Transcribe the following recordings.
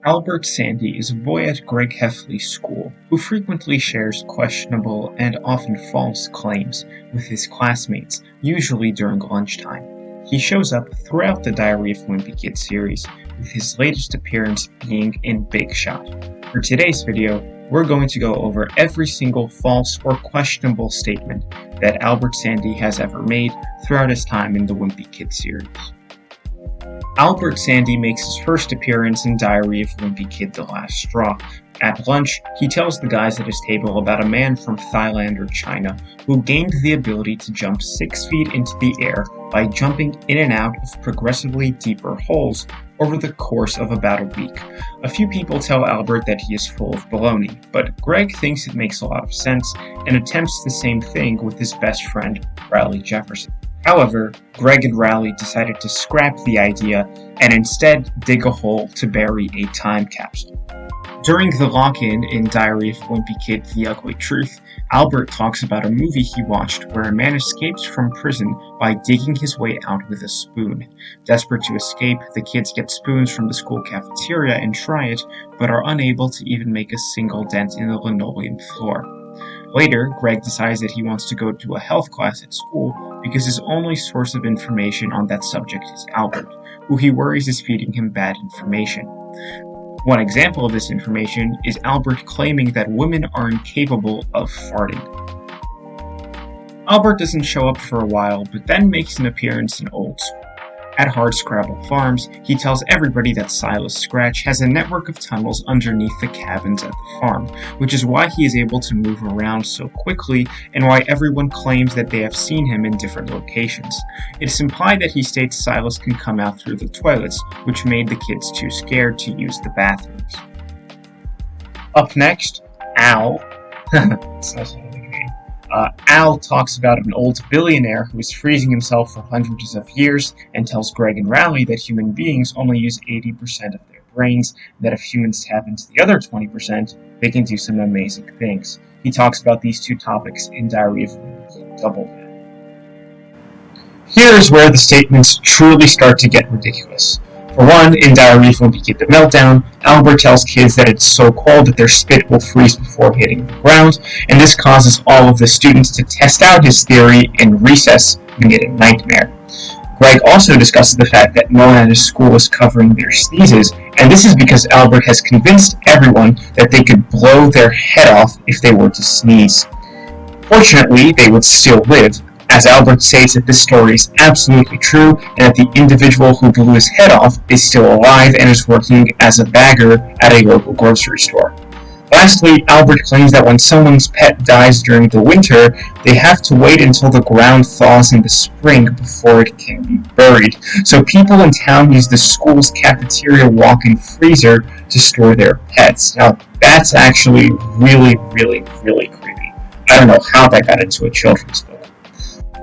Albert Sandy is a boy at Greg Heffley's school who frequently shares questionable and often false claims with his classmates, usually during lunchtime. He shows up throughout the Diary of a Wimpy Kid series, with his latest appearance being in Big Shot. For today's video, we're going to go over every single false or questionable statement that Albert Sandy has ever made throughout his time in the Wimpy Kid series. Albert Sandy makes his first appearance in Diary of a Wimpy Kid: The Last Straw. At lunch, he tells the guys at his table about a man from Thailand or China who gained the ability to jump 6 feet into the air by jumping in and out of progressively deeper holes over the course of about a week. A few people tell Albert that he is full of baloney, but Greg thinks it makes a lot of sense and attempts the same thing with his best friend, Raleigh Jefferson. However, Greg and Raleigh decided to scrap the idea and instead dig a hole to bury a time capsule. During the lock-in in Diary of a Wimpy Kid: The Ugly Truth, Albert talks about a movie he watched where a man escapes from prison by digging his way out with a spoon. Desperate to escape, the kids get spoons from the school cafeteria and try it, but are unable to even make a single dent in the linoleum floor. Later, Greg decides that he wants to go to a health class at school because his only source of information on that subject is Albert, who he worries is feeding him bad information. One example of this information is Albert claiming that women are incapable of farting. Albert doesn't show up for a while, but then makes an appearance in Old School. At Hardscrabble Farms, he tells everybody that Silas Scratch has a network of tunnels underneath the cabins at the farm, which is why he is able to move around so quickly and why everyone claims that they have seen him in different locations. It is implied that he states Silas can come out through the toilets, which made the kids too scared to use the bathrooms. Up next, Al. Al talks about an old billionaire who is freezing himself for hundreds of years and tells Greg and Raleigh that human beings only use 80% of their brains, and that if humans tap into the other 20%, they can do some amazing things. He talks about these two topics in Diary of a Wimpy Kid: Double That. Here is where the statements truly start to get ridiculous. For one, in Diary of a Wimpy Kid: The Meltdown, Albert tells kids that it's so cold that their spit will freeze before hitting the ground, and this causes all of the students to test out his theory in recess, giving it a nightmare. Greg also discusses the fact that no one at his school is covering their sneezes, and this is because Albert has convinced everyone that they could blow their head off if they were to sneeze. Fortunately, they would still live, as Albert states that this story is absolutely true and that the individual who blew his head off is still alive and is working as a bagger at a local grocery store. Lastly, Albert claims that when someone's pet dies during the winter, they have to wait until the ground thaws in the spring before it can be buried. So people in town use the school's cafeteria walk-in freezer to store their pets. Now, that's actually really creepy. I don't know how that got into a children's book.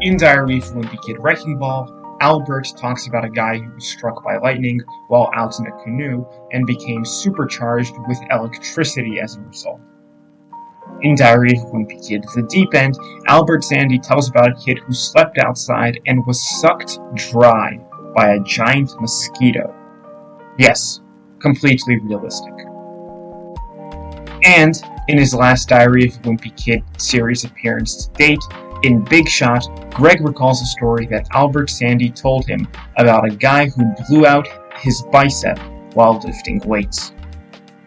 In Diary of a Wimpy Kid: Wrecking Ball, Albert talks about a guy who was struck by lightning while out in a canoe and became supercharged with electricity as a result. In Diary of a Wimpy Kid: The Deep End, Albert Sandy tells about a kid who slept outside and was sucked dry by a giant mosquito. Yes, completely realistic. And in his last Diary of a Wimpy Kid series appearance to date, in Big Shot, Greg recalls a story that Albert Sandy told him about a guy who blew out his bicep while lifting weights.